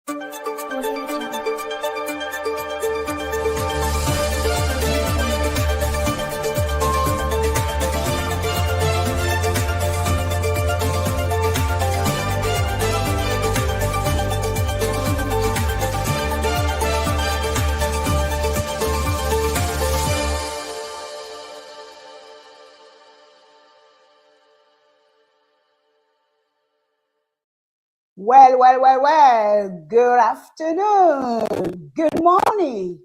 Well. Good afternoon, good morning,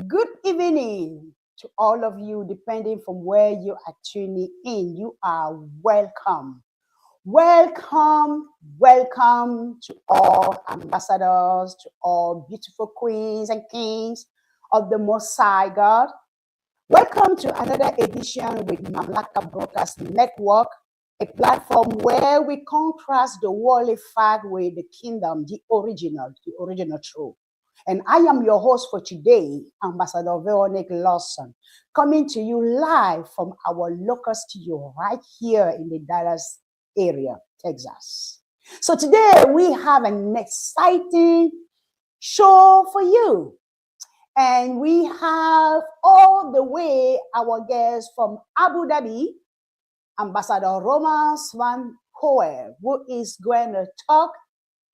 good evening to all of you, depending from where you are tuning in. You are welcome. Welcome to all ambassadors, to all beautiful queens and kings of the Most High God. Welcome to another edition with Mamlakak Broadcast Network, a platform where we contrast the worldly fact with the kingdom, the original truth. And I am your host for today, Ambassador Veronique Lawson, coming to you live from our local studio right here in the Dallas area, Texas. So today we have an exciting show for you. And we have all the way our guest from Abu Dhabi, Ambassador Roma Swan Poel, who is going to talk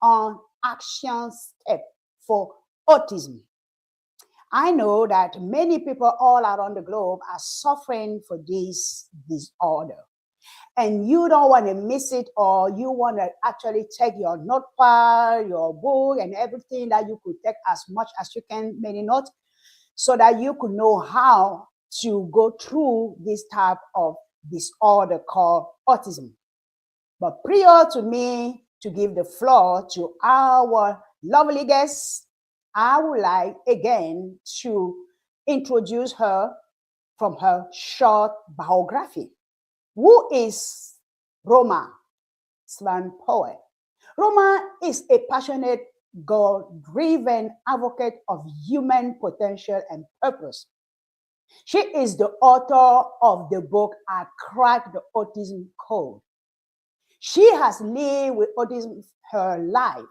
on action step for autism. I know that many people all around the globe are suffering for this disorder. And you don't want to miss it, or you want to actually take your notepad, your book, and everything that you could take as much as you can, many notes, so that you could know how to go through this type of disorder called autism. But prior to me to give the floor to our lovely guest, I would like again to introduce her from her short biography. Who is Roma Swan Poel? Roma is a passionate, God-driven advocate of human potential and purpose. She is the author of the book, I Cracked the Autism Code. She has lived with autism her life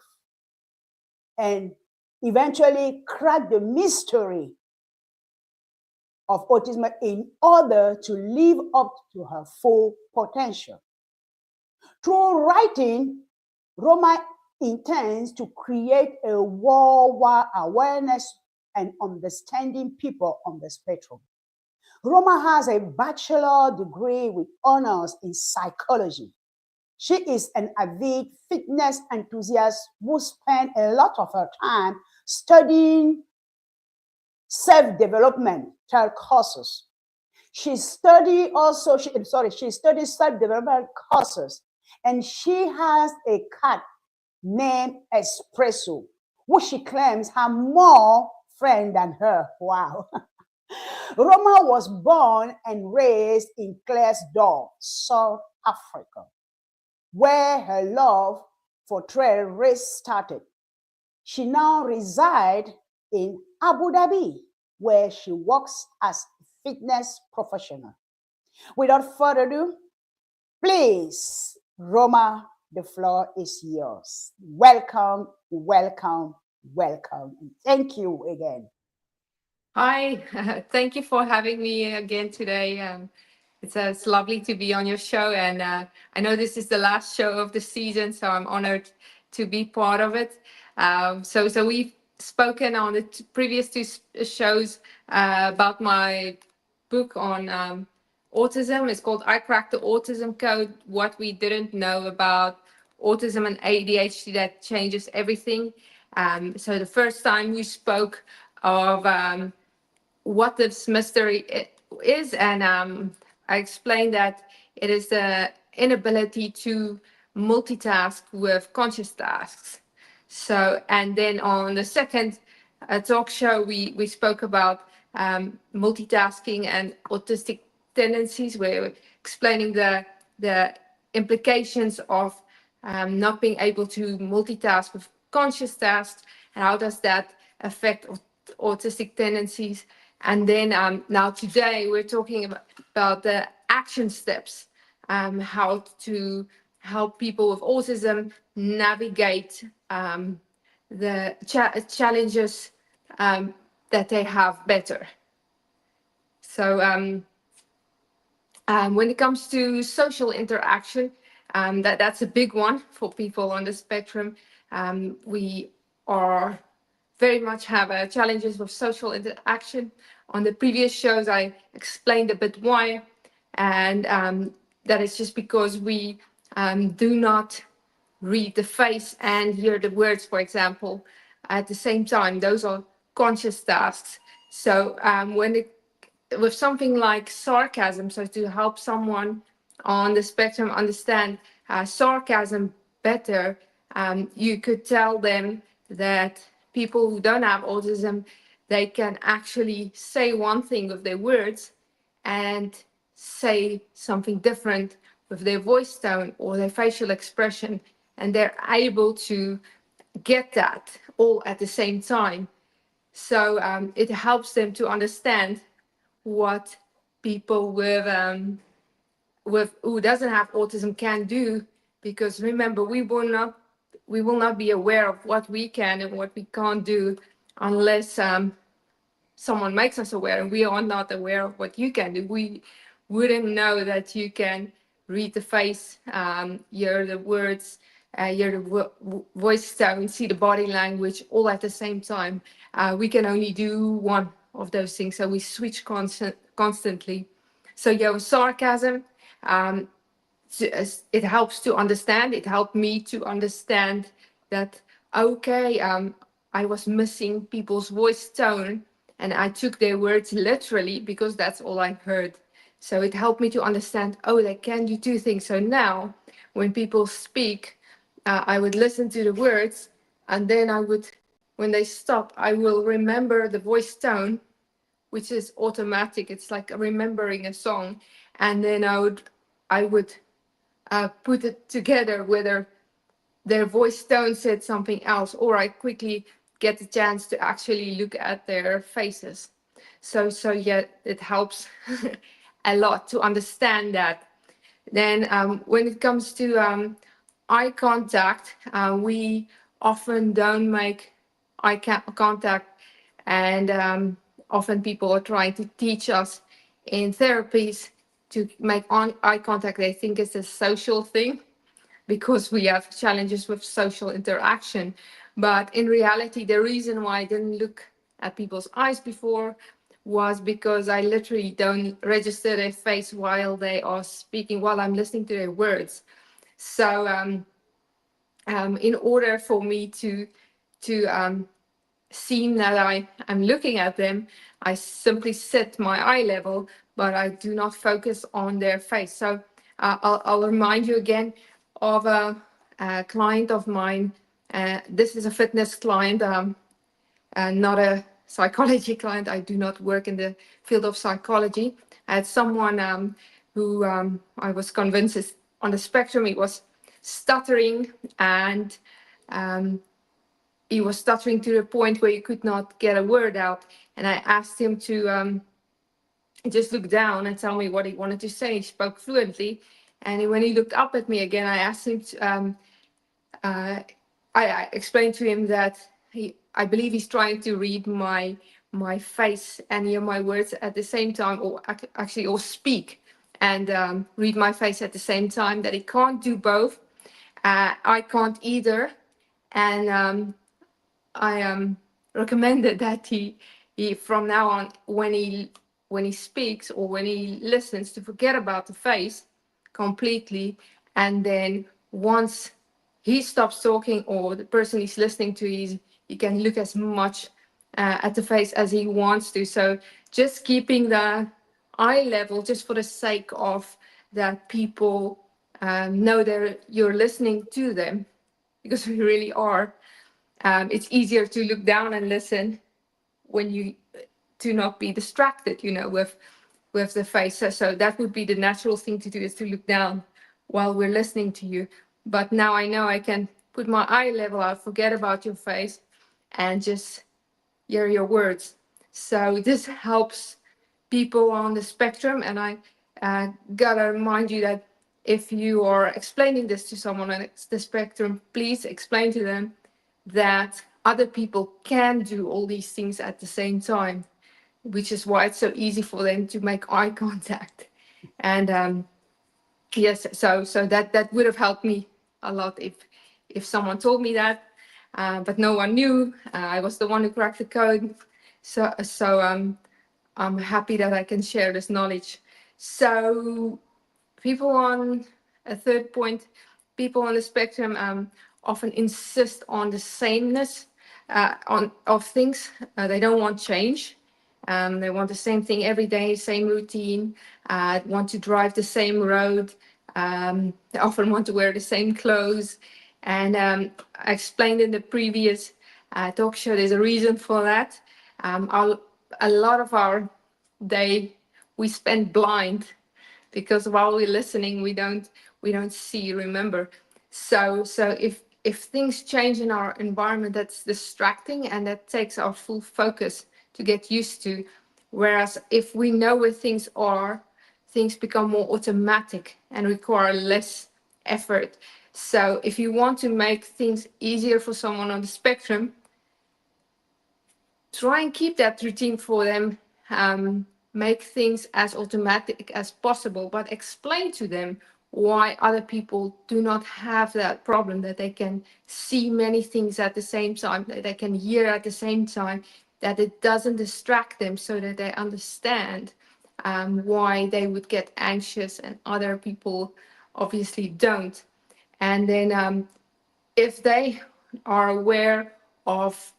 and eventually cracked the mystery of autism in order to live up to her full potential. Through writing, Roma intends to create a worldwide awareness and understanding people on the spectrum. Roma has a bachelor degree with honors in psychology. She is an avid fitness enthusiast who spent a lot of her time studying self-development courses. She studied self-development courses, and she has a cat named Espresso, who she claims have more friends than her. Wow. Roma was born and raised in Klerksdorp, South Africa, where her love for trail race started. She now resides in Abu Dhabi, where she works as a fitness professional. Without further ado, please, Roma, the floor is yours. Welcome. And thank you again. Hi, thank you for having me again today. It's lovely to be on your show, and I know this is the last show of the season, so I'm honored to be part of it. So we've spoken on the previous two shows about my book on autism. It's called I Cracked the Autism Code, What We Didn't Know About Autism and ADHD That Changes Everything. So the first time we spoke of what this mystery is, and I explained that it is the inability to multitask with conscious tasks. So, and then on the second talk show, we spoke about multitasking and autistic tendencies. We're explaining the implications of not being able to multitask with conscious tasks, and how does that affect autistic tendencies. And then now today we're talking about the action steps, how to help people with autism navigate the challenges that they have better. So when it comes to social interaction, that's a big one for people on the spectrum. We are very much have challenges with social interaction. On the previous shows, I explained a bit why, and that is just because we do not read the face and hear the words, for example, at the same time. Those are conscious tasks. So when it with something like sarcasm, so to help someone on the spectrum understand sarcasm better, you could tell them that people who don't have autism, they can actually say one thing with their words and say something different with their voice tone or their facial expression, and they're able to get that all at the same time. So it helps them to understand what people with who doesn't have autism can do, because remember, we will not be aware of what we can and what we can't do unless someone makes us aware, and we are not aware of what you can do. We wouldn't know that you can read the face, hear the words, hear the voice tone, see the body language all at the same time. We can only do one of those things, so we switch constantly. So yeah, with sarcasm, it helps to understand. It helped me to understand that, okay, I was missing people's voice tone, and I took their words literally because that's all I heard. So it helped me to understand, oh, they can do two things. So now when people speak, I would listen to the words, and then I would, when they stop, I will remember the voice tone, which is automatic. It's like remembering a song. And then I would put it together, whether their voice tone said something else, or I quickly get the chance to actually look at their faces. So yeah, it helps a lot to understand that. Then when it comes to eye contact, we often don't make eye contact, and often people are trying to teach us in therapies to make eye contact. They think it's a social thing because we have challenges with social interaction. But in reality, the reason why I didn't look at people's eyes before was because I literally don't register their face while they are speaking, while I'm listening to their words. So in order for me to seem that I'm looking at them, I simply set my eye level, but I do not focus on their face. So I'll remind you again of a client of mine. This is a fitness client, not a psychology client. I do not work in the field of psychology. I had someone who I was convinced is on the spectrum. He was stuttering, and he was stuttering to the point where he could not get a word out. And I asked him to just look down and tell me what he wanted to say. He spoke fluently. And when he looked up at me again, I asked him to, I explained to him that I believe he's trying to read my face and hear my words at the same time, or actually, or speak and read my face at the same time, that he can't do both. I can't either. And I recommended that he from now on, when he speaks or when he listens, to forget about the face completely, and then once he stops talking or the person he's listening to, he can look as much at the face as he wants to. So just keeping the eye level, just for the sake of that people know that you're listening to them, because we really are. It's easier to look down and listen when you to not be distracted, with the face. So that would be the natural thing to do, is to look down while we're listening to you. But now I know I can put my eye level out, forget about your face, and just hear your words. So this helps people on the spectrum. And I gotta remind you that if you are explaining this to someone on the spectrum, please explain to them that other people can do all these things at the same time, which is why it's so easy for them to make eye contact. And yes, so that would have helped me a lot if someone told me that, but no one knew. I was the one who cracked the code, so I'm happy that I can share this knowledge. So people on a third point, people on the spectrum often insist on the sameness of things. They don't want change. They want the same thing every day, same routine, want to drive the same road. They often want to wear the same clothes. And I explained in the previous talk show, there's a reason for that. A lot of our day we spend blind, because while we're listening, we don't see, remember. So if things change in our environment, that's distracting, and that takes our full focus to get used to. Whereas if we know where things are, things become more automatic and require less effort. So if you want to make things easier for someone on the spectrum, try and keep that routine for them. Make things as automatic as possible, but explain to them why other people do not have that problem, that they can see many things at the same time, that they can hear at the same time, that it doesn't distract them, so that they understand why they would get anxious and other people obviously don't. And then if they are aware of,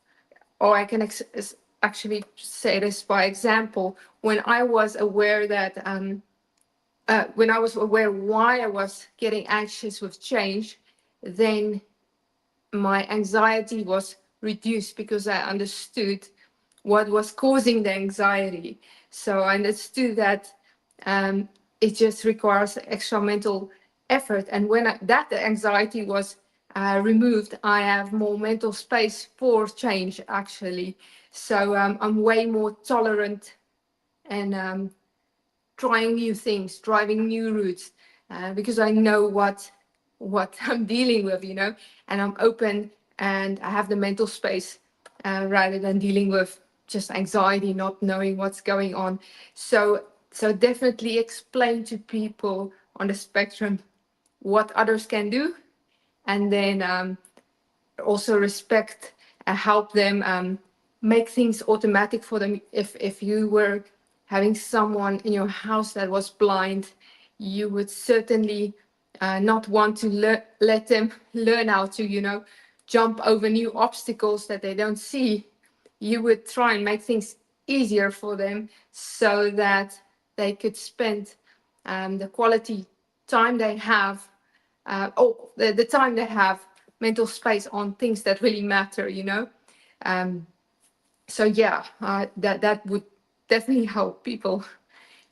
or I can actually say this by example, when I was aware that, when I was aware why I was getting anxious with change, then my anxiety was reduced, because I understood what was causing the anxiety. So I understood that it just requires extra mental effort. And when that anxiety was removed, I have more mental space for change, actually. So I'm way more tolerant and trying new things, driving new routes, because I know what I'm dealing with, and I'm open and I have the mental space, rather than dealing with just anxiety, not knowing what's going on. So definitely explain to people on the spectrum what others can do, and then also respect and help them make things automatic for them. If you were having someone in your house that was blind, you would certainly not want to let them learn how to, jump over new obstacles that they don't see. You would try and make things easier for them, so that they could spend the quality time they have, or the time they have, mental space on things that really matter, so yeah, that would definitely help people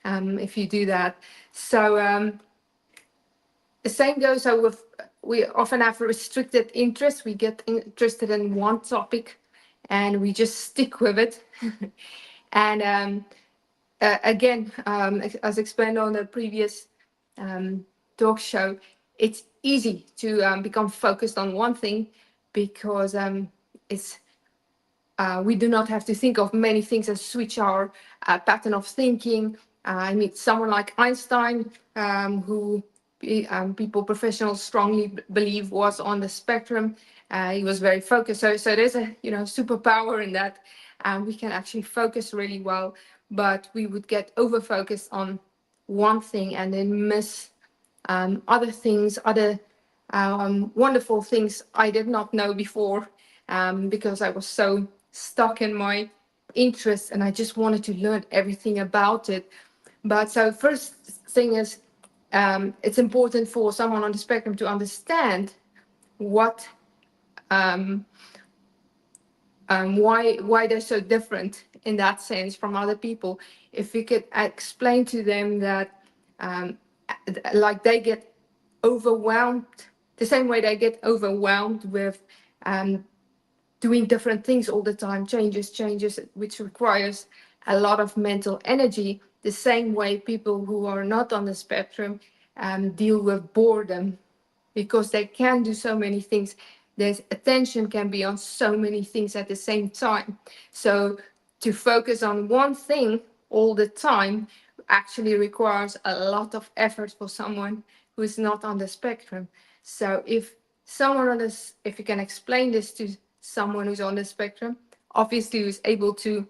if you do that. So the same goes with, we often have restricted interest. We get interested in one topic and we just stick with it. And again, as explained on the previous talk show, it's easy to become focused on one thing, because it's we do not have to think of many things and switch our pattern of thinking. I mean, someone like Einstein, who people, professionals strongly believe was on the spectrum. He was very focused. So there's a superpower in that. We can actually focus really well, but we would get over focused on one thing and then miss other things, other wonderful things I did not know before, because I was so stuck in my interest and I just wanted to learn everything about it. But so first thing is, it's important for someone on the spectrum to understand what why they're so different in that sense from other people. If we could explain to them that like they get overwhelmed the same way they get overwhelmed with doing different things all the time, changes, which requires a lot of mental energy, the same way people who are not on the spectrum deal with boredom, because they can do so many things. There's attention can be on so many things at the same time. So to focus on one thing all the time actually requires a lot of effort for someone who is not on the spectrum. So if someone on this, if you can explain this to someone who's on the spectrum, obviously who's able to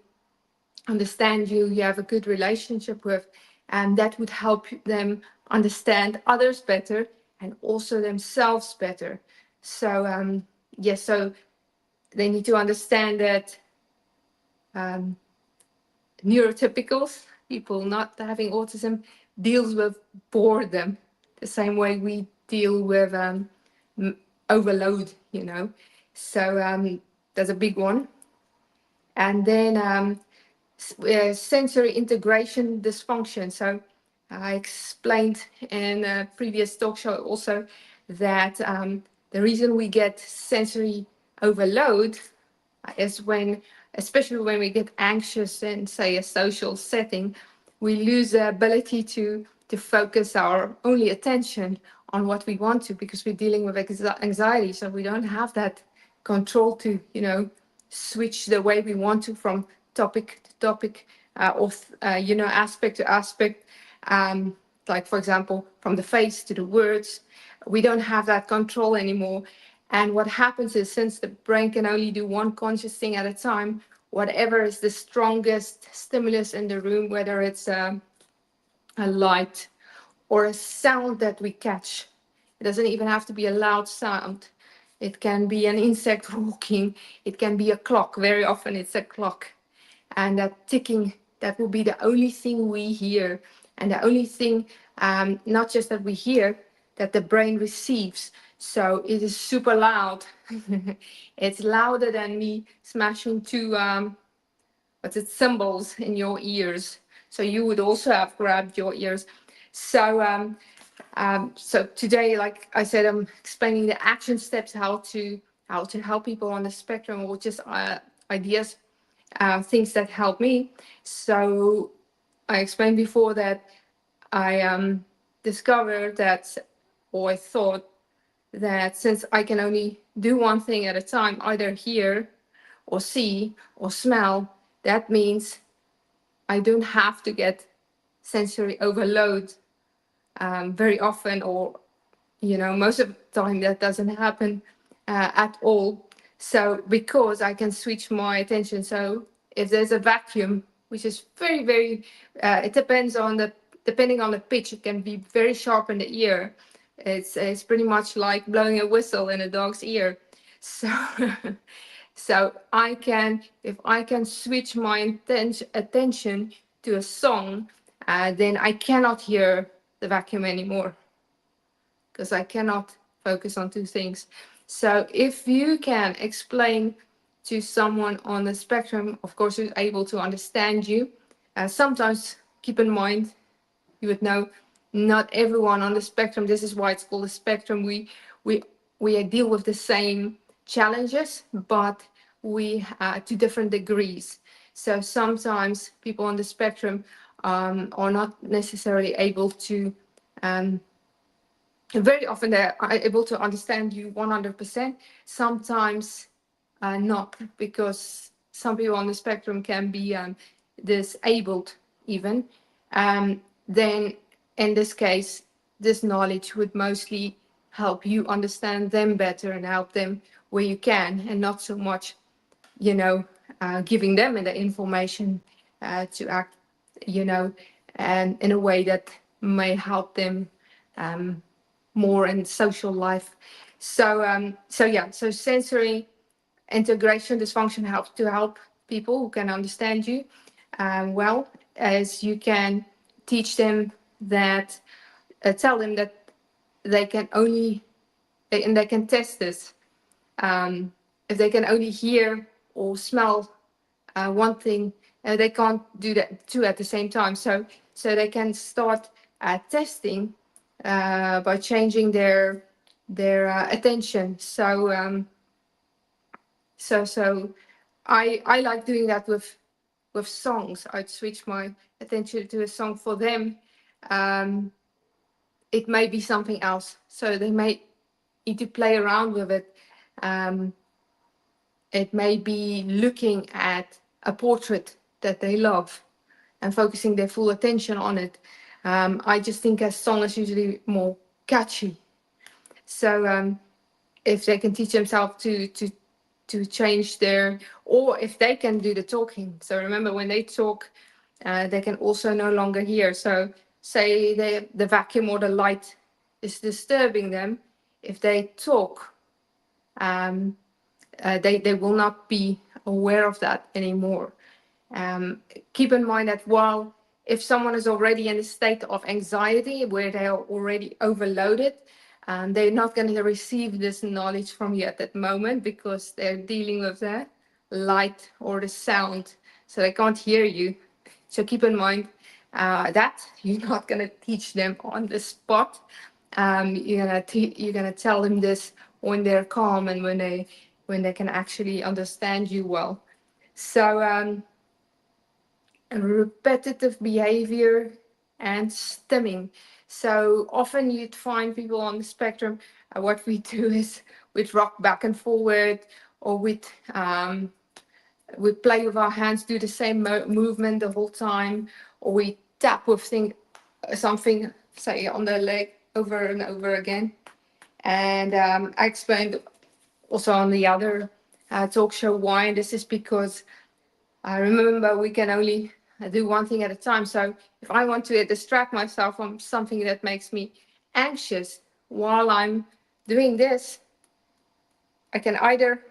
understand you, you have a good relationship with, and that would help them understand others better and also themselves better. So yes, so they need to understand that neurotypicals, people not having autism, deals with boredom the same way we deal with overload, you know. So that's a big one. And then sensory integration dysfunction. So I explained in a previous talk show also that the reason we get sensory overload is when, especially when we get anxious in, say, a social setting, we lose the ability to focus our only attention on what we want to, because we're dealing with anxiety. So we don't have that control to, you know, switch the way we want to from topic to topic, or you know, aspect to aspect. Like, for example, from the face to the words, we don't have that control anymore. And what happens is, since the brain can only do one conscious thing at a time, whatever is the strongest stimulus in the room, whether it's a light or a sound that we catch, it doesn't even have to be a loud sound. It can be an insect walking, it can be a clock. Very often it's a clock. And that ticking, that will be the only thing we hear. And the only thing, not just that we hear, that the brain receives. So it is super loud. It's louder than me smashing two what's it, cymbals in your ears. So you would also have grabbed your ears. So so today, like I said, I'm explaining the action steps, how to help people on the spectrum, or just ideas, things that help me. So I explained before that I discovered that, or I thought that, since I can only do one thing at a time, either hear or see or smell, that means I don't have to get sensory overload very often, or, you know, most of the time that doesn't happen at all. So because I can switch my attention. So if there's a vacuum, which is very, very, it depends on the, depending on the pitch, it can be very sharp in the ear. It's pretty much like blowing a whistle in a dog's ear. So so I can, if I can switch my attention to a song, then I cannot hear the vacuum anymore, because I cannot focus on two things. So if you can explain to someone on the spectrum, of course, who's able to understand you, sometimes keep in mind, you would know, not everyone on the spectrum, this is why it's called a spectrum, we deal with the same challenges, but we to different degrees. So sometimes people on the spectrum are not necessarily able to very often they are able to understand you 100%, sometimes not, because some people on the spectrum can be disabled even. Then in this case, this knowledge would mostly help you understand them better and help them where you can, and not so much, you know, giving them the information to act, you know, and in a way that may help them more in social life. So yeah, so sensory integration dysfunction helps to help people who can understand you well, as you can teach them that, tell them that they can only, and they can test this, if they can only hear or smell one thing, they can't do that two at the same time. So they can start testing by changing their attention. So I like doing that with songs. I'd switch my attention to a song. For them, it may be something else. So they may need to play around with it. Um, it may be looking at a portrait that they love and focusing their full attention on it. I just think a song is usually more catchy. So if they can teach themselves to change their, or if they can do the talking. So remember, when they talk, they can also no longer hear. So say the vacuum or the light is disturbing them. If they talk, they will not be aware of that anymore. Keep in mind that while if someone is already in a state of anxiety where they are already overloaded, they're not going to receive this knowledge from you at that moment because they're dealing with the light or the sound, so they can't hear you. So keep in mind that you're not going to teach them on the spot. You're gonna tell them this when they're calm and when they can actually understand you well. So repetitive behavior and stimming. So often you'd find people on the spectrum, what we do is we'd rock back and forward, or we play with our hands, do the same movement the whole time, or we tap with something, say on the leg over and over again. And I explained also on the other talk show why. This is because I remember we can only do one thing at a time. So if I want to distract myself from something that makes me anxious while I'm doing this, I can either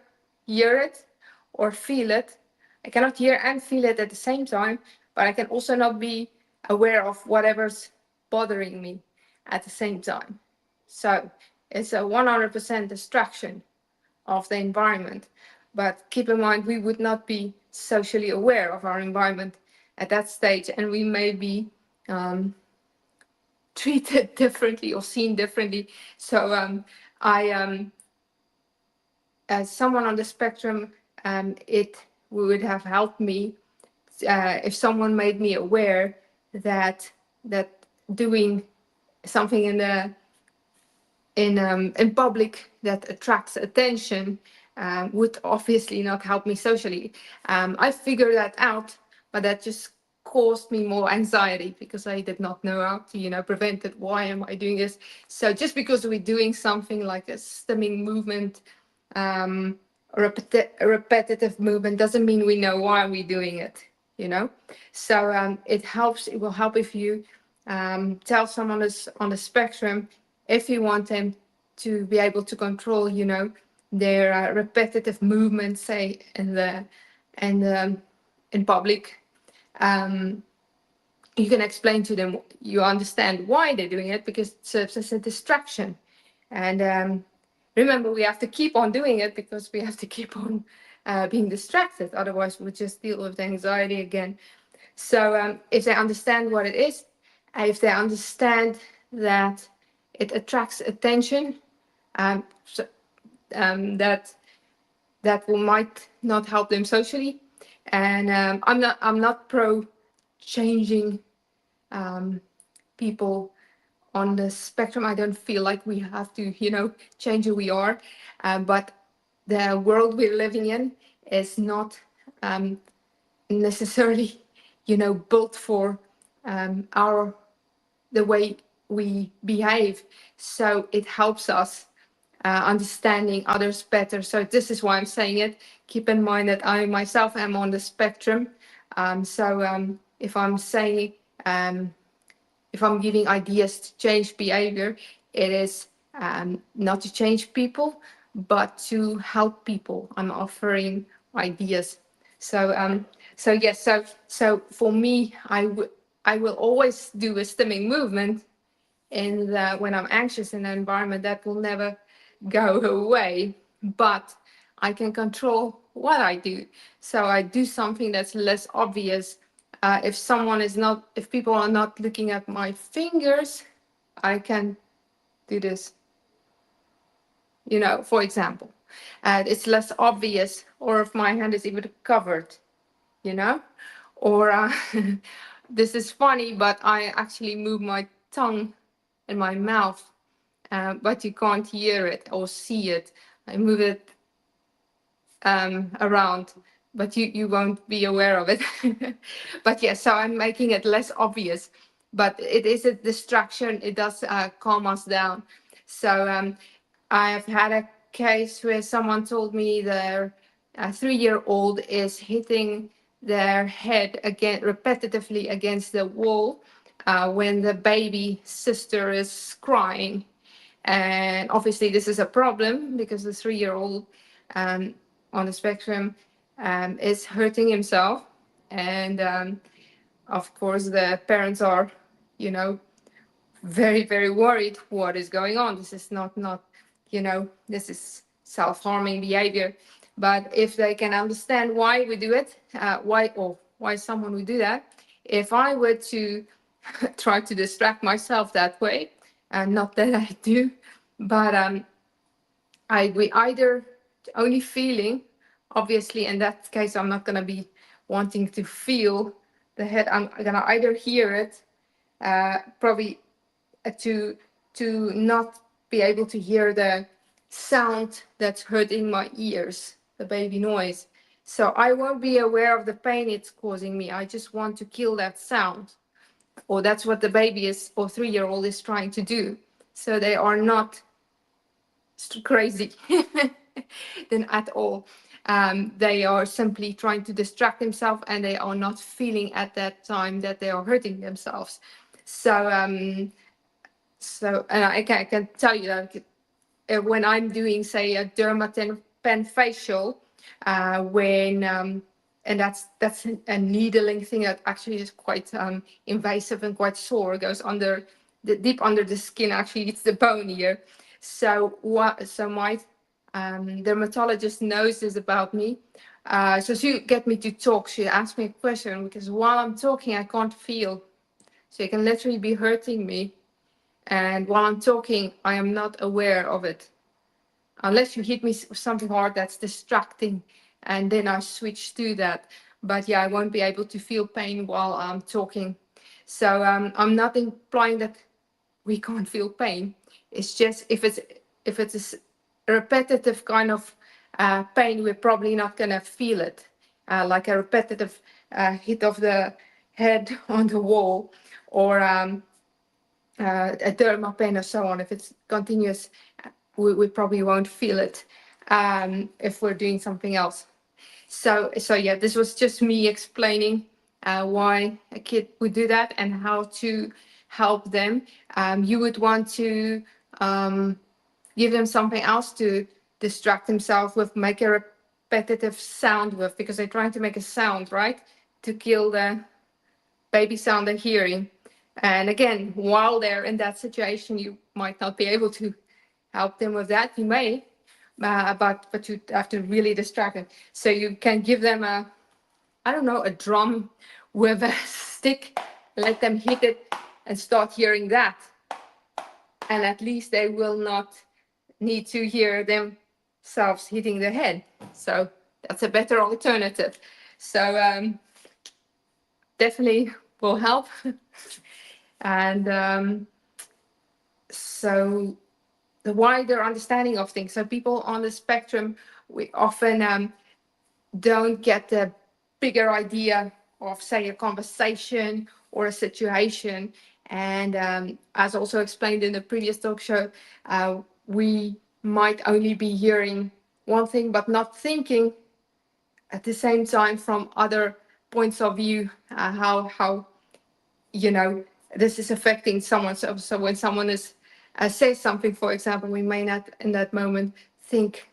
hear it or feel it. I cannot hear and feel it at the same time, but I can also not be aware of whatever's bothering me at the same time. So it's a 100% distraction of the environment. But keep in mind, we would not be socially aware of our environment at that stage, and we may be treated differently or seen differently. So as someone on the spectrum, it would have helped me if someone made me aware that doing something in public that attracts attention would obviously not help me socially. I figured that out, but that just caused me more anxiety because I did not know how to, prevent it. Why am I doing this? So just because we're doing something like a stimming movement, a repetitive movement, doesn't mean we know why we're doing it. So it will help if you tell someone on the spectrum, if you want them to be able to control, their repetitive movements, say in public, you can explain to them, you understand why they're doing it, because it serves as a distraction. And remember, we have to keep on doing it because we have to keep on being distracted. Otherwise, we'll just deal with anxiety again. So if they understand what it is, if they understand that it attracts attention, that might not help them socially. And I'm not pro changing people on the spectrum. I don't feel like we have to, change who we are. But the world we're living in is not necessarily, built for the way we behave. So it helps us understanding others better. So this is why I'm saying it. Keep in mind that I myself am on the spectrum. So if I'm saying, if I'm giving ideas to change behavior, it is not to change people, but to help people. I'm offering ideas. So yes, so for me, I will always do a stimming movement when I'm anxious in an environment. That will never go away, but I can control what I do. So I do something that's less obvious. If people are not looking at my fingers, I can do this, for example. It's less obvious, or if my hand is even covered, or this is funny, but I actually move my tongue in my mouth, but you can't hear it or see it. I move it around, but you won't be aware of it. But yeah, so I'm making it less obvious, but it is a distraction. It does calm us down. So I have had a case where someone told me their 3-year-old is hitting their head again repetitively against the wall when the baby sister is crying. And obviously this is a problem because the 3-year-old on the spectrum is hurting himself. And of course the parents are, you know, very, very worried what is going on. This is not, you know, this is self-harming behavior. But if they can understand why we do it, why someone would do that, if I were to try to distract myself that way, and not that I do, but we either only feeling, obviously in that case, I'm not going to be wanting to feel the head. I'm going to either hear it, probably to not be able to hear the sound that's hurting my ears, the baby noise. So I won't be aware of the pain it's causing me. I just want to kill that sound. Or that's what the baby is, or 3-year-old is trying to do. So they are not crazy then at all. They are simply trying to distract themselves, and they are not feeling at that time that they are hurting themselves. So I can tell you that when I'm doing, say, a dermapen facial, and that's a needling thing that actually is quite invasive and quite sore. It goes under deep under the skin. Actually, it's the bone here. So my dermatologist knows this about me. So she get me to talk. She asked me a question because while I'm talking, I can't feel. So it can literally be hurting me. And while I'm talking, I am not aware of it. Unless you hit me with something hard that's distracting, and then I switch to that. But yeah, I won't be able to feel pain while I'm talking. So I'm not implying that we can't feel pain. It's just if it's a repetitive kind of pain, we're probably not gonna feel it, like a repetitive hit of the head on the wall, or a derma pain or so on. If it's continuous, we probably won't feel it if we're doing something else. So yeah, this was just me explaining why a kid would do that and how to help them. You would want to give them something else to distract themselves with, make a repetitive sound with, because they're trying to make a sound, right? To kill the baby sound they're hearing. And again, while they're in that situation, you might not be able to help them with that. You may, but you have to really distract them. So you can give them a drum with a stick, let them hit it and start hearing that. And at least they will not need to hear themselves hitting their head. So that's a better alternative. So definitely will help. And so the wider understanding of things. So people on the spectrum, we often don't get the bigger idea of, say, a conversation or a situation. And as also explained in the previous talk show, we might only be hearing one thing but not thinking at the same time from other points of view, how this is affecting someone. So when someone says something, for example, we may not in that moment think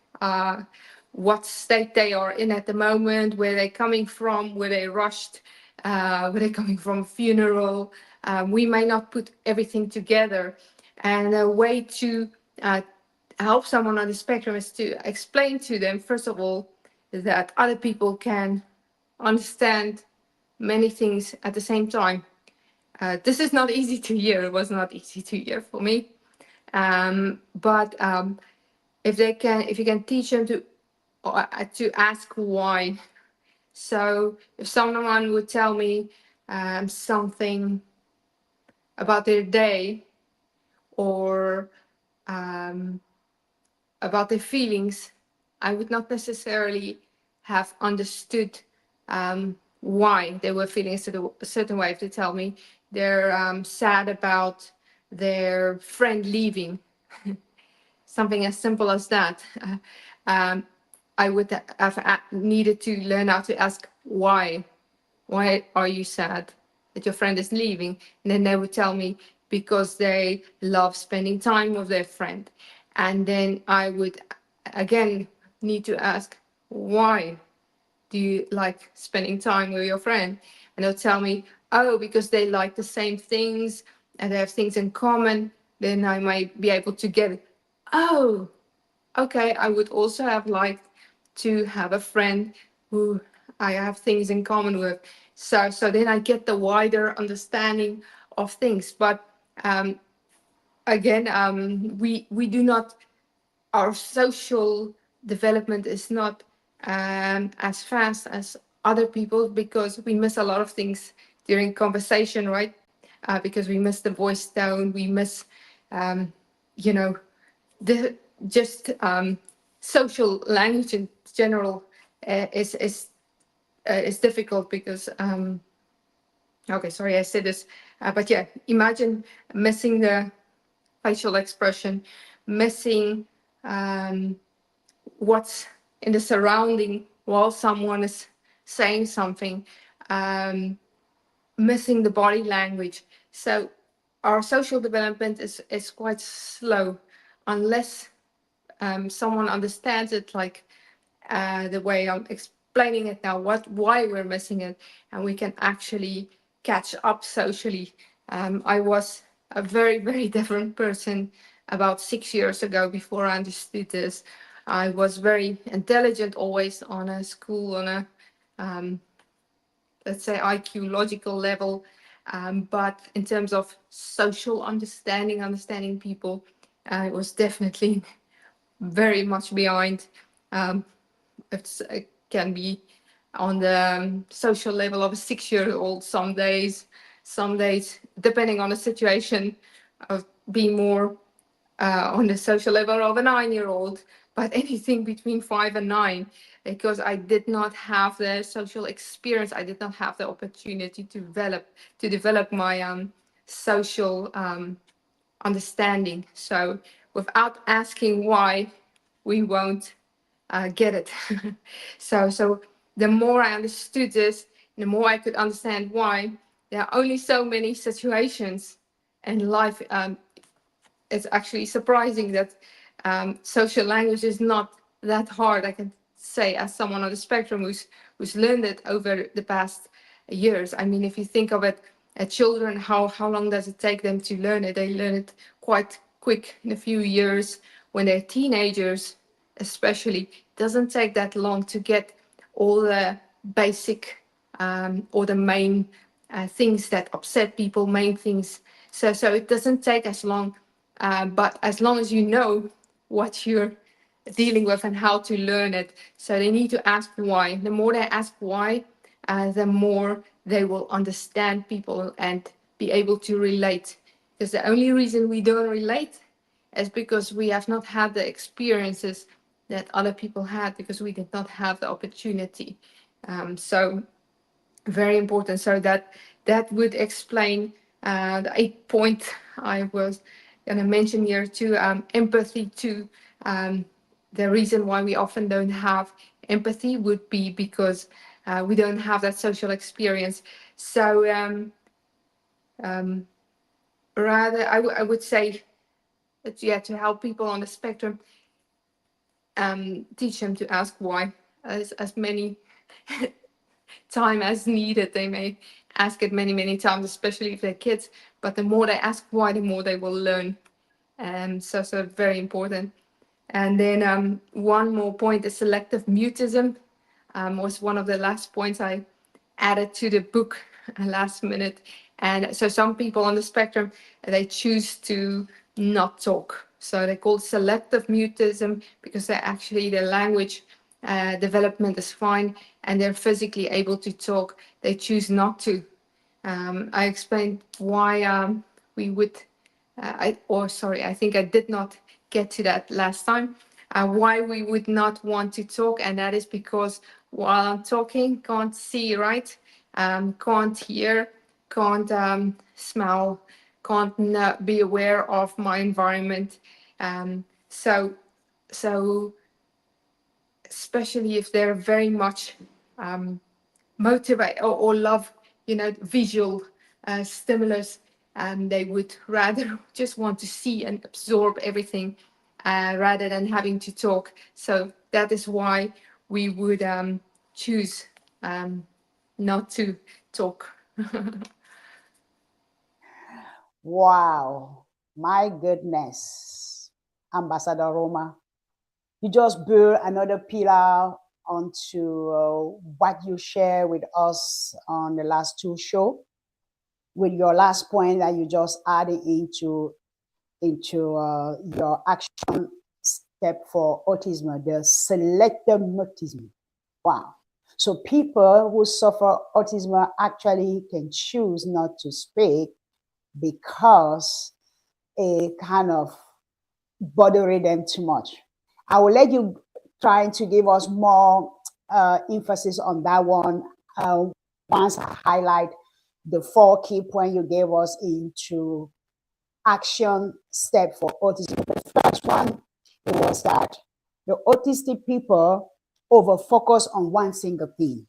what state they are in at the moment, where they're coming from, were they rushed, were they coming from a funeral. We may not put everything together. And a way to help someone on the spectrum is to explain to them, first of all, that other people can understand many things at the same time. This is not easy to hear. It was not easy to hear for me. But if you can teach them to ask why. So if someone would tell me something about their day, or about their feelings, I would not necessarily have understood why they were feeling a certain way. If they tell me they're sad about their friend leaving, something as simple as that, I would have needed to learn how to ask why. Why are you sad that your friend is leaving? And then they would tell me because they love spending time with their friend. And then I would again need to ask, why do you like spending time with your friend? And they'll tell me, oh, because they like the same things and they have things in common. Then I might be able to get it. Oh, okay, I would also have liked to have a friend who I have things in common with. So then I get the wider understanding of things. But again, we do not, our social development is not as fast as other people because we miss a lot of things during conversation, right? Because we miss the voice tone, we miss, you know, the just social language in general is difficult because okay, sorry I said this, but yeah, imagine missing the facial expression, missing what's in the surrounding while someone is saying something, missing the body language. So our social development is quite slow unless someone understands it like the way I'm explaining it now, why we're missing it, and we can actually catch up socially. I was a very, very different person about 6 years ago before I understood this. I was very intelligent, always on a school, on a, let's say, IQ logical level. But in terms of social understanding people, I was definitely very much behind. It can be on the social level of a 6-year-old some days, depending on the situation, of being more on the social level of a 9-year-old, but anything between 5 and 9, because I did not have the social experience. I did not have the opportunity to develop my social understanding. So without asking why, we won't get it. So the more I understood this, the more I could understand why. There are only so many situations in life. It's actually surprising that social language is not that hard, I can say, as someone on the spectrum who's learned it over the past years. I mean, if you think of it, children, how long does it take them to learn it? They learn it quite quick in a few years. When they're teenagers, especially, it doesn't take that long to get all the basic or the main things that upset people, main things. So it doesn't take as long, but as long as you know what you're dealing with and how to learn it. So they need to ask why. The more they ask why, the more they will understand people and be able to relate. Because the only reason we don't relate is because we have not had the experiences that other people had, because we did not have the opportunity. So very important. So that would explain the 8th point I was going to mention here too. Empathy too. The reason why we often don't have empathy would be because we don't have that social experience. So rather, I would say that, yeah, to help people on the spectrum, teach them to ask why as many time as needed. They may ask it many times, especially if they're kids, but the more they ask why, the more they will learn. So very important. And then one more point, the selective mutism was one of the last points I added to the book last minute. And so some people on the spectrum, they choose to not talk. So they call selective mutism because they're actually, their language development is fine and they're physically able to talk. They choose not to. I explained why we would, I think I did not get to that last time. why we would not want to talk, and that is because while I'm talking, can't see, right? Can't hear, can't smell, can't be aware of my environment. So especially if they're very much motivate or love, visual stimulus, and they would rather just want to see and absorb everything rather than having to talk. So that is why we would choose not to talk. Wow, my goodness, Ambassador Roma, you just build another pillar onto what you share with us on the last two shows, with your last point that you just added into your action step for autism, the selective mutism. Wow. So people who suffer autism actually can choose not to speak because it kind of bothering them too much. I will let you try to give us more emphasis on that one once I highlight the 4 key points you gave us into action step for autism. The first one, it was that the autistic people over focus on one single thing.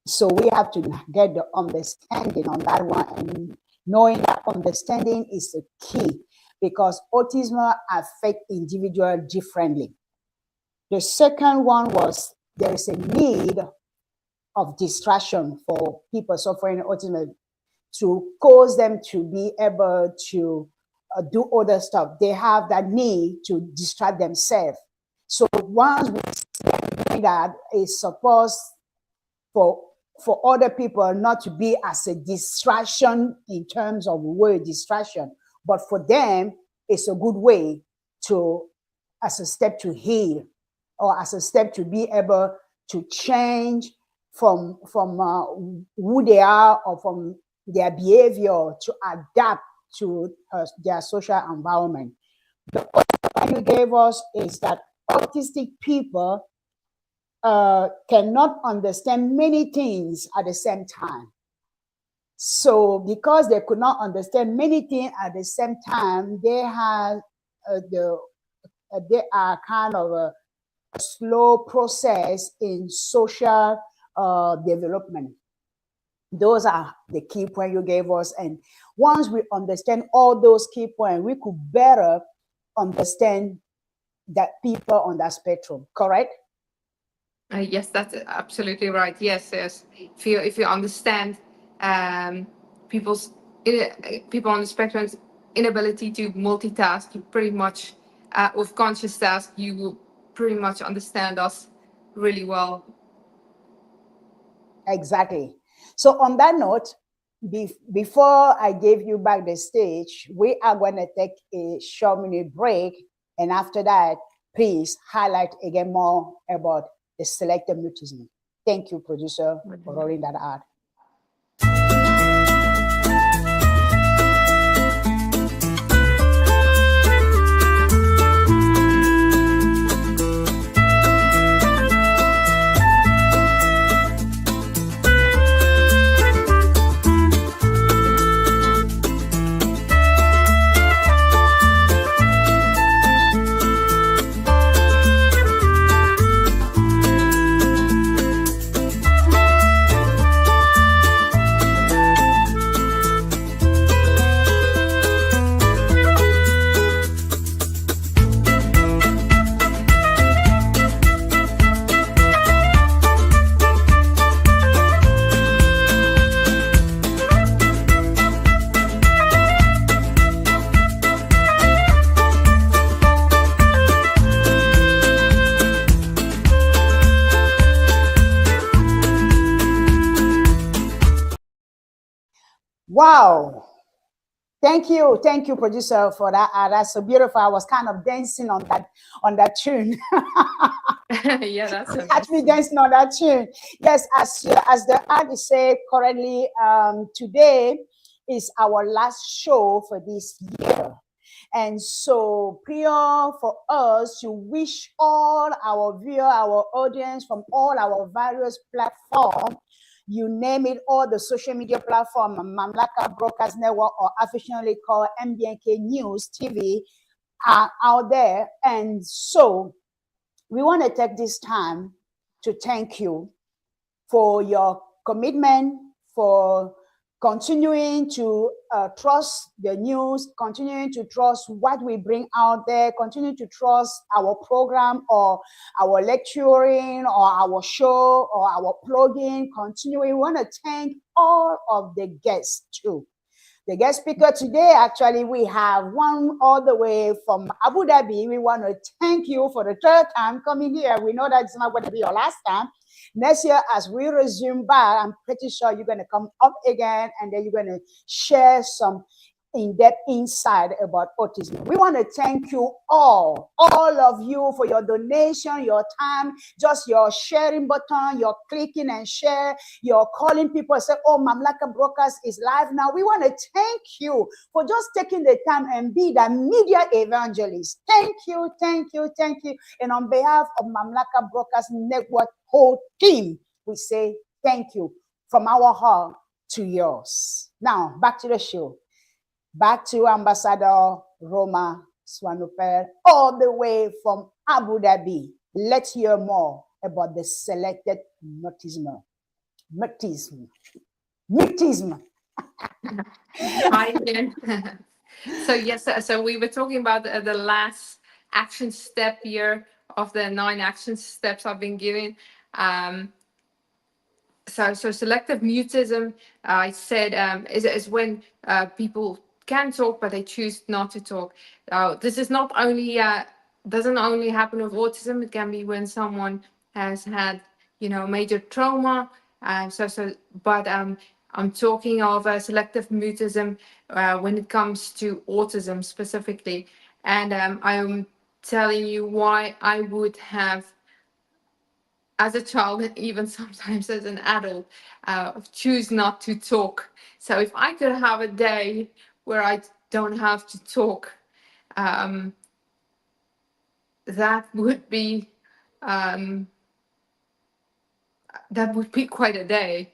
So we have to get the understanding on that one, and knowing that understanding is the key, because autism affects individuals differently. The second one was there is a need of distraction for people suffering autism to cause them to be able to do other stuff. They have that need to distract themselves. So once we say that, it's supposed for other people not to be as a distraction in terms of word distraction, but for them, it's a good way to, as a step to heal, or as a step to be able to change from who they are or from their behavior to adapt to their social environment. The other one you gave us is that autistic people cannot understand many things at the same time. So because they could not understand many things at the same time, they have they are kind of a slow process in social development. Those are the key points you gave us. And once we understand all those key points, we could better understand that people on that spectrum, correct? Yes, that's absolutely right. Yes. If you understand people's people on the spectrum's inability to multitask, you pretty much with conscious task, you will pretty much understand us really well. Exactly. So on that note, before I give you back the stage, we are going to take a short minute break, and after that, please highlight again more about the selective mutism. Thank you, producer, for rolling that out. Wow. Thank you, producer, for that. That's so beautiful. I was kind of dancing on that tune. Yeah, that's Catch me dancing on that tune. Yes, as the artist said correctly, today is our last show for this year, And so prior for us to wish all our viewer, our audience from all our various platforms, you name it, all the social media platform, Mamlakak Broadcast Network, or affectionately called MBNK News TV, are out there. And so we want to take this time to thank you for your commitment, for continuing to trust the news, continuing to trust what we bring out there, continuing to trust our program or our lecturing or our show or our plugging, continuing. We want to thank all of the guests too. The guest speaker today, actually, we have one all the way from Abu Dhabi. We want to thank you for the third time coming here. We know that it's not going to be your last time. Next year, as we resume back, I'm pretty sure you're going to come up again and then you're going to share some in-depth insight about autism. We want to thank you all of you for your donation, your time, just your sharing button, your clicking and share, your calling people and say, oh, Mamlakak Broadcast is live now. We want to thank you for just taking the time and be the media evangelist. Thank you, thank you, thank you. And on behalf of Mamlakak Broadcast Network whole team, we say thank you from our heart to yours. Now, back to the show. Back to Ambassador Roma Swanuper, all the way from Abu Dhabi. Let's hear more about the selected mutism. Hi again. So yes, so we were talking about the last action step here of the 9 action steps I've been giving. So selective mutism, I said, is when people can talk, but they choose not to talk. This is not only doesn't only happen with autism. It can be when someone has had, major trauma. But I'm talking of selective mutism when it comes to autism specifically, and I'm telling you why I would have, as a child, and even sometimes as an adult, choose not to talk. So if I could have a day where I don't have to talk, that would be quite a day.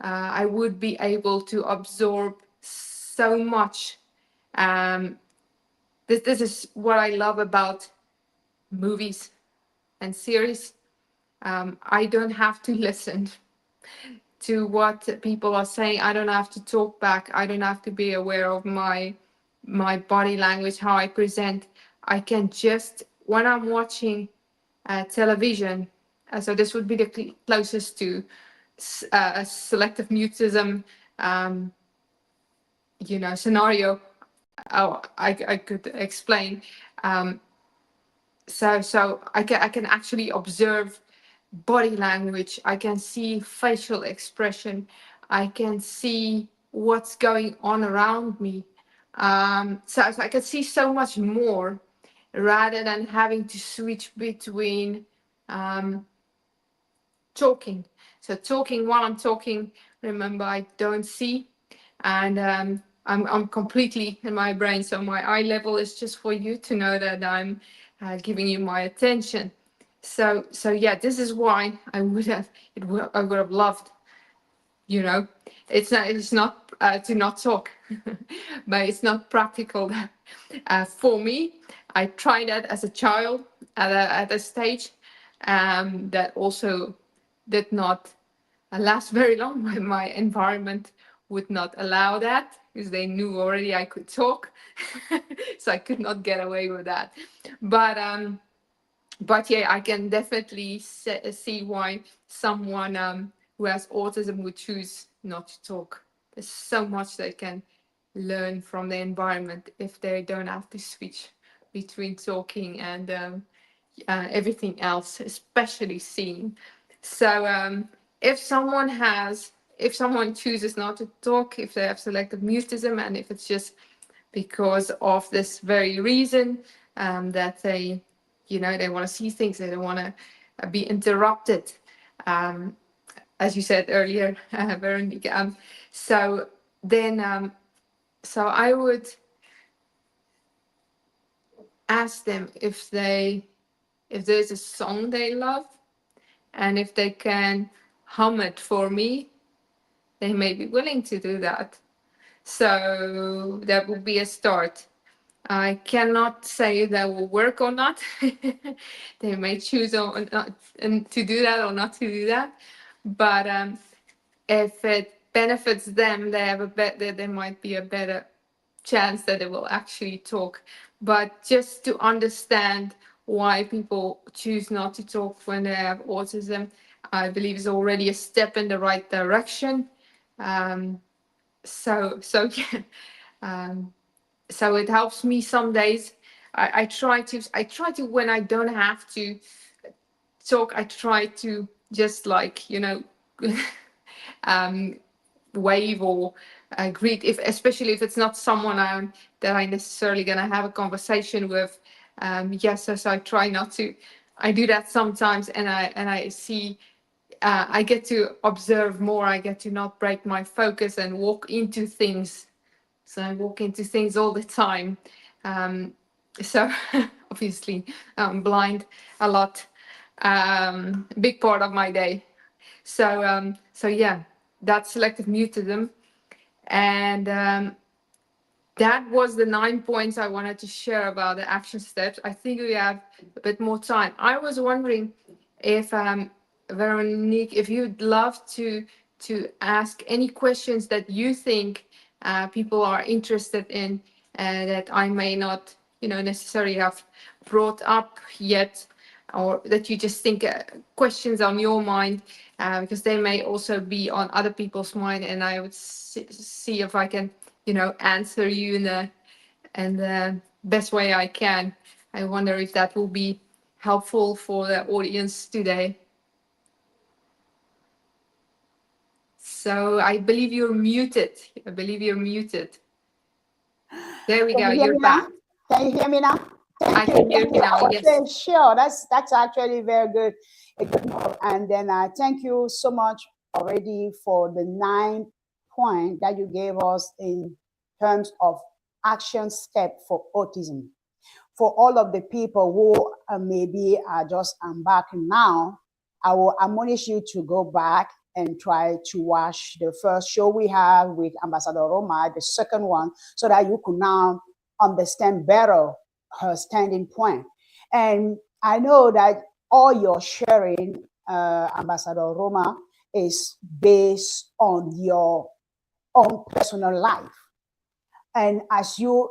I would be able to absorb so much. This is what I love about movies and series. I don't have to listen to what people are saying. I don't have to talk back. I don't have to be aware of my body language, how I present. I can just, when I'm watching television, so this would be the closest to selective mutism, scenario I could explain. So I can actually observe body language. I can see facial expression. I can see what's going on around me. So I can see so much more rather than having to switch between talking. So talking, while I'm talking, remember, I don't see, and I'm completely in my brain. So my eye level is just for you to know that I'm giving you my attention. So yeah, this is why I would have loved, it's not to not talk, but it's not practical for me. I tried that as a child at a stage that also did not last very long. My environment would not allow that because they knew already I could talk, so I could not get away with that. But yeah, I can definitely see why someone who has autism would choose not to talk. There's so much they can learn from the environment if they don't have to switch between talking and everything else, especially seeing. So if someone chooses not to talk, if they have selective mutism, and if it's just because of this very reason, that they want to see things, they don't want to be interrupted, as you said earlier, Veronica. So I would ask them if there's a song they love, and if they can hum it for me, they may be willing to do that. So that would be a start. I cannot say that will work or not. They may choose or not, and to do that or not to do that. But if it benefits them, there might be a better chance that they will actually talk. But just to understand why people choose not to talk when they have autism, I believe is already a step in the right direction. Um, so yeah. So it helps me some days. I try to, when I don't have to talk, I try to just like, um, wave or greet, if especially if it's not someone that I necessarily gonna have a conversation with. Yes, so I try not to. I do that sometimes, and I see. I get to observe more. I get to not break my focus and walk into things. So I walk into things all the time. So obviously I'm blind a lot. Big part of my day. So yeah, that's selective mutism. And that was the 9 points I wanted to share about the action steps. I think we have a bit more time. I was wondering if Veronique, if you'd love to ask any questions that you think people are interested in, that I may not, necessarily have brought up yet, or that you just think questions on your mind, because they may also be on other people's mind, and I would see if I can, answer you in the best way I can. I wonder if that will be helpful for the audience today. So I believe you're muted. There we Can go. you hear You're me now? back. Can you hear me now? I Thank you. can hear Thank you you. now. Yes. Okay, sure. That's actually very good. A good move. And then thank you so much already for the 9 point that you gave us in terms of action step for autism. For all of the people who maybe are just embarking now, I will admonish you to go back and try to watch the first show we have with Ambassador Roma, the second one, so that you can now understand better her standing point. And I know that all your sharing, Ambassador Roma, is based on your own personal life. And as you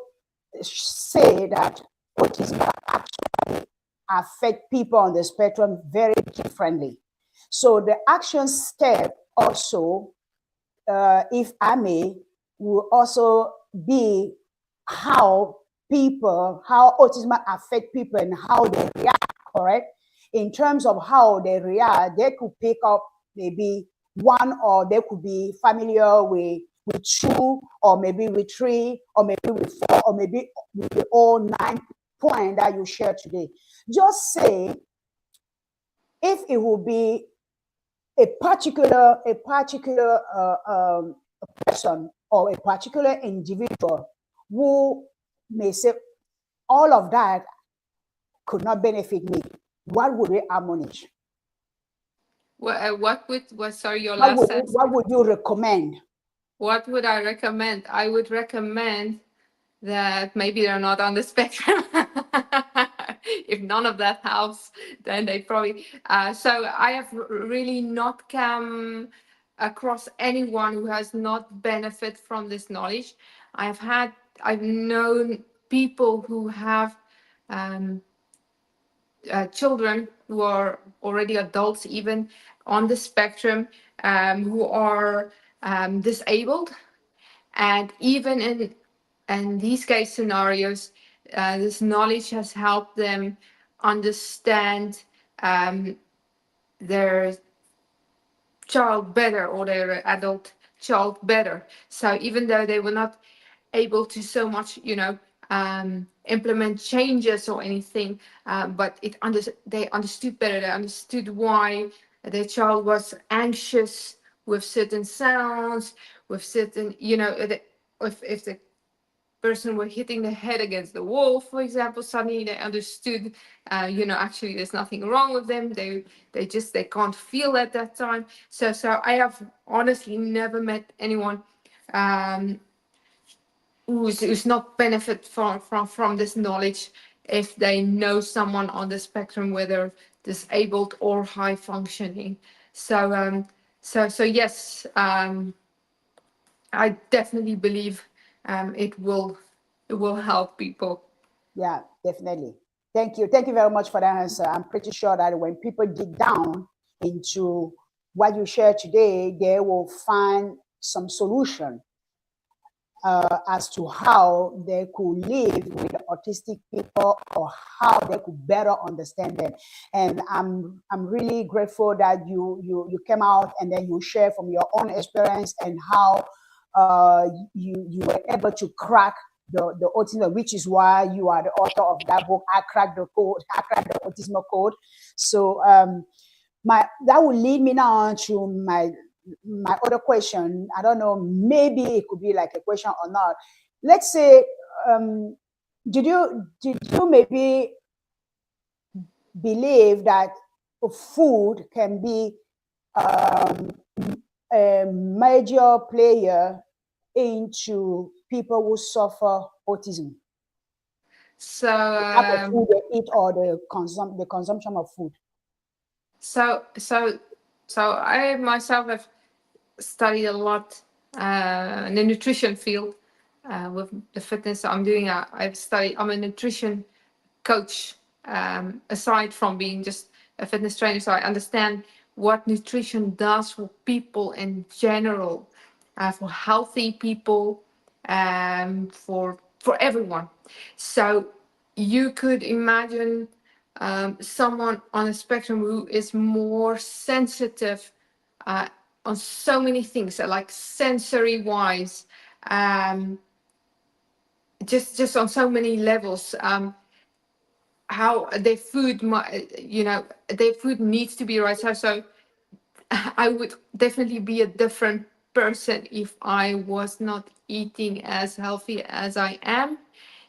say that autism actually affect people on the spectrum very differently. So the action step also, if I may, will also be how autism affect people and how they react, correct? In terms of how they react, they could pick up maybe one, or they could be familiar with two, or maybe with three, or maybe with four, or maybe with the all 9 point that you shared today. Just say if it will be a particular person or a particular individual who may say all of that could not benefit me, what would they admonish? Sorry, your last sentence? What would you recommend? What would I recommend? I would recommend that maybe they're not on the spectrum. If none of that helps, then they probably. So I have really not come across anyone who has not benefit from this knowledge. I've known people who have children who are already adults, even on the spectrum, who are disabled, and even in these case scenarios, this knowledge has helped them understand their child better, or their adult child better. So even though they were not able to so much, implement changes or anything, but they understood better. They understood why their child was anxious with certain sounds, with certain, if the person were hitting their head against the wall, for example, suddenly they understood, actually there's nothing wrong with them. They can't feel at that time. So I have honestly never met anyone who's not benefit from this knowledge if they know someone on the spectrum, whether disabled or high functioning. So yes, I definitely believe it will help people. Yeah, definitely. Thank you. Thank you very much for that answer. I'm pretty sure that when people dig down into what you share today, they will find some solution as to how they could live with autistic people or how they could better understand them. And I'm really grateful that you came out and then you share from your own experience and how you were able to crack the autism, which is why you are the author of that book, I Cracked the Code, I Cracked the Autism Code. So that will lead me now to my other question. I don't know, maybe it could be like a question or not. Let's say, did you maybe believe that food can be a major player into people who suffer autism? So The type of food they eat or the consumption of food. so I myself have studied a lot in the nutrition field with the fitness I'm doing. I'm a nutrition coach, aside from being just a fitness trainer. So I understand what nutrition does for people in general, for healthy people, for everyone. So you could imagine someone on a spectrum who is more sensitive on so many things, like sensory wise, just on so many levels. How their food, their food needs to be right. So I would definitely be a different person if I was not eating as healthy as I am.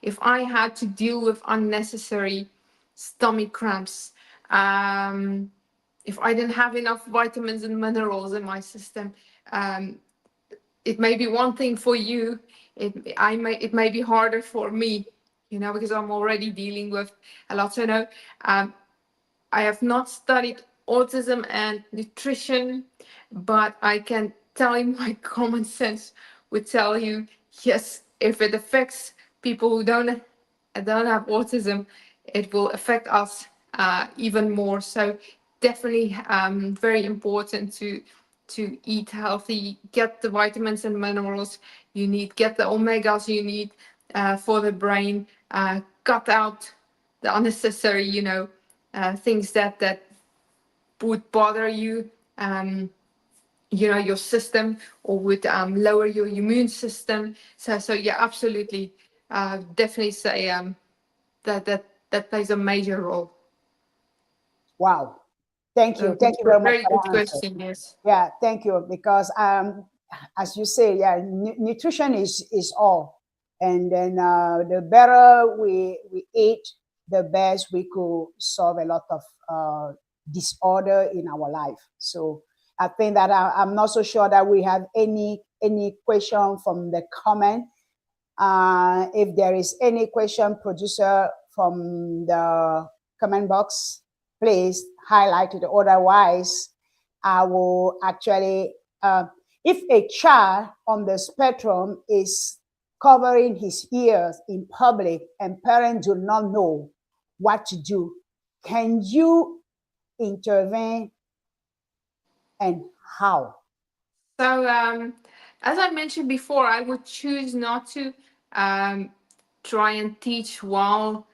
If I had to deal with unnecessary stomach cramps, if I didn't have enough vitamins and minerals in my system, it may be one thing for you. It may be harder for me, because I'm already dealing with a lot. So no, I have not studied autism and nutrition, but I can tell you my common sense would tell you, yes, if it affects people who don't have autism, it will affect us even more. So definitely very important to eat healthy, get the vitamins and minerals you need, get the omegas you need for the brain, cut out the unnecessary, things that would bother you, your system, or would lower your immune system. So yeah, absolutely, definitely say that plays a major role. Wow. Thank you. Thank you very much Very for good that answer. question. Yes. Yeah, thank you. Because as you say, yeah, nutrition is all, and then the better we eat, the best we could solve a lot of disorder in our life. So I think that I'm not so sure that we have any question from the comment. If there is any question, producer, from the comment box, please highlight it. Otherwise, I will actually, if a child on the spectrum is covering his ears in public and parents do not know what to do, can you intervene, and how? So as I mentioned before, I would choose not to um, try and teach while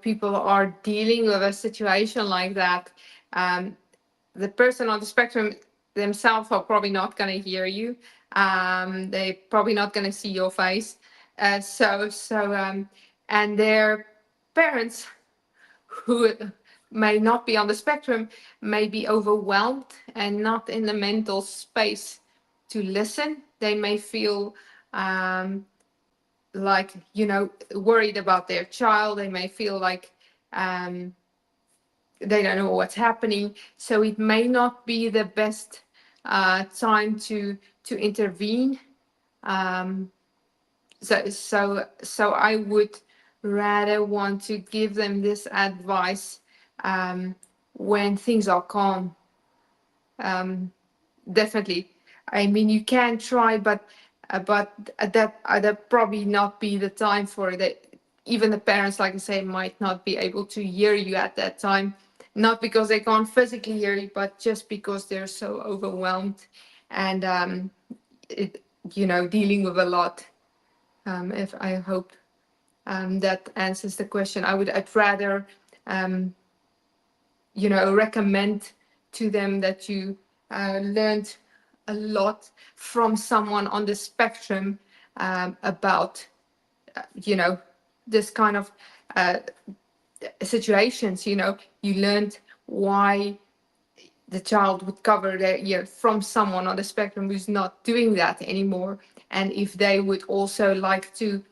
people are dealing with a situation like that. The person on the spectrum themselves are probably not going to hear you. They're probably not going to see your face. And their parents, who may not be on the spectrum, may be overwhelmed and not in the mental space to listen. They may feel like, worried about their child. They may feel like they don't know what's happening. So it may not be the best time to intervene. So I would rather want to give them this advice when things are calm. Definitely. I mean, you can try, but that probably not be the time for it. Even the parents, like I say, might not be able to hear you at that time, not because they can't physically hear you, but just because they're so overwhelmed and dealing with a lot. If I hope that answers the question. I'd rather recommend to them that you learned a lot from someone on the spectrum about this kind of situations. You learned why the child would cover their ear from someone on the spectrum who's not doing that anymore. And if they would also like to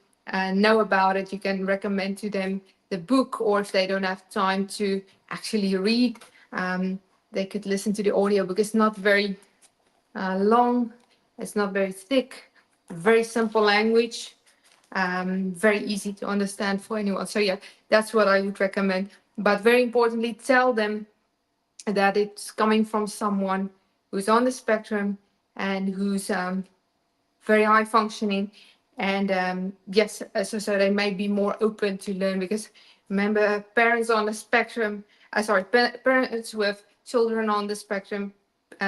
know about it, you can recommend to them the book, or if they don't have time to actually read, they could listen to the audiobook. It's not very long, it's not very thick, very simple language, very easy to understand for anyone. So yeah, that's what I would recommend. But very importantly, tell them that it's coming from someone who's on the spectrum and who's very high functioning. And yes, so they may be more open to learn, because remember, parents on the spectrum, parents with children on the spectrum,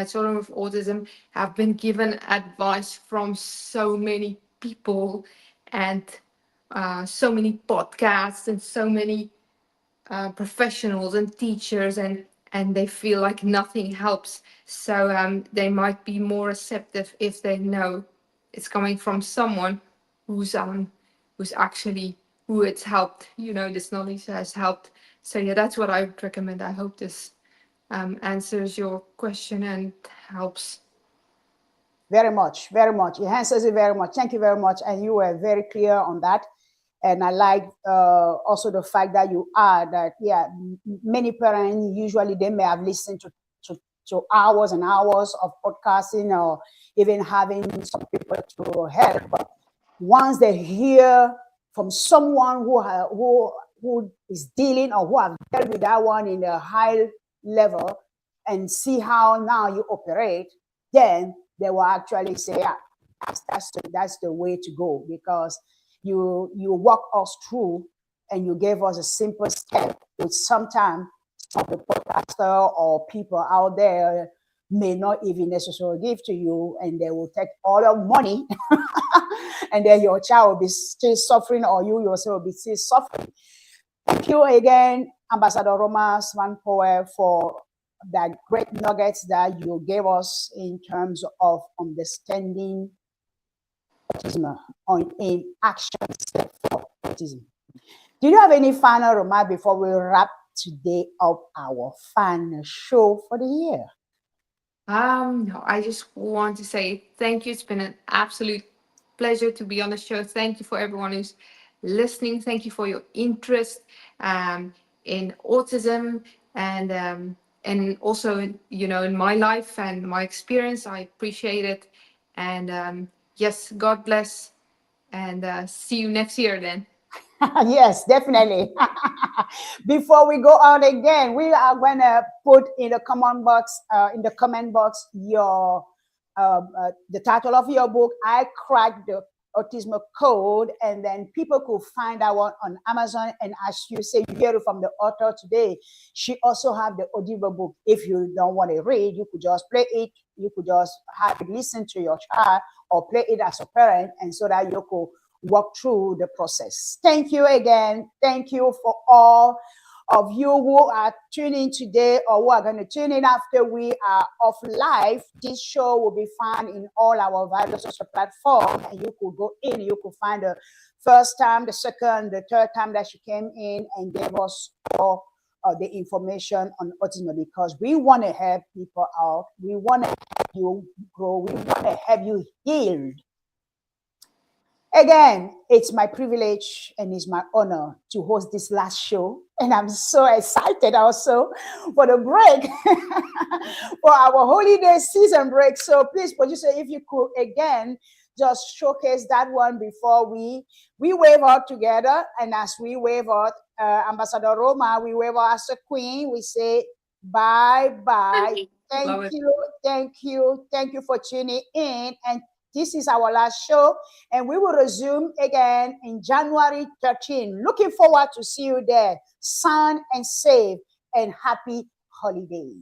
children with autism, have been given advice from so many people and so many podcasts and so many professionals and teachers, and they feel like nothing helps. So they might be more receptive if they know it's coming from someone who's actually, who it's helped. This knowledge has helped. So yeah, that's what I would recommend. I hope this answers your question and helps. Very much, very much. It answers it very much. Thank you very much. And you were very clear on that. And I like also the fact that you are that, yeah, many parents, usually they may have listened to hours and hours of podcasting, or even having some people to help. But once they hear from someone who is dealing, or who have dealt with that one in a high level, and see how now you operate, then they will actually say, yeah, that's the way to go, because you walk us through and you gave us a simple step, which sometimes some of the podcaster or people out there may not even necessarily give to you, and they will take all your money and then your child will be still suffering, or you yourself will be still suffering. Thank you again, Ambassador Roma Svanpoe, for that great nuggets that you gave us in terms of understanding autism in action step for autism. Do you have any final remark before we wrap today up our final show for the year? No, I just want to say thank you. It's been an absolute pleasure to be on the show. Thank you for everyone who's listening. Thank you for your interest in autism, and also in my life and my experience. I appreciate it. And yes, God bless, and see you next year then. Yes, definitely. Before we go out again, we are going to put in the comment box, your the title of your book, I Cracked the Autism Code, and then people could find that one on Amazon. And as you say, you hear it from the author today, she also have the audio book. If you don't want to read, you could just play it. You could just have it listen to your child, or play it as a parent, and so that you could walk through the process. Thank you again. Thank you for all of you who are tuning today, or who are going to tune in after we are off live. This show will be found in all our various social platforms, and you could go in, you could find the first time, the second, the third time that she came in and gave us all the information on autism, because we want to help people out. We want to help you grow. We want to help you heal. Again, it's my privilege and it's my honor to host this last show. And I'm so excited also for the break, for our holiday season break. So please, producer, if you could again just showcase that one before we wave out together. And as we wave out, Ambassador Roma, we wave out as a queen. We say bye bye. Thank you, thank you, thank you for tuning in. And this is our last show, and we will resume again in January 13. Looking forward to see you there. Sound and safe and happy holidays.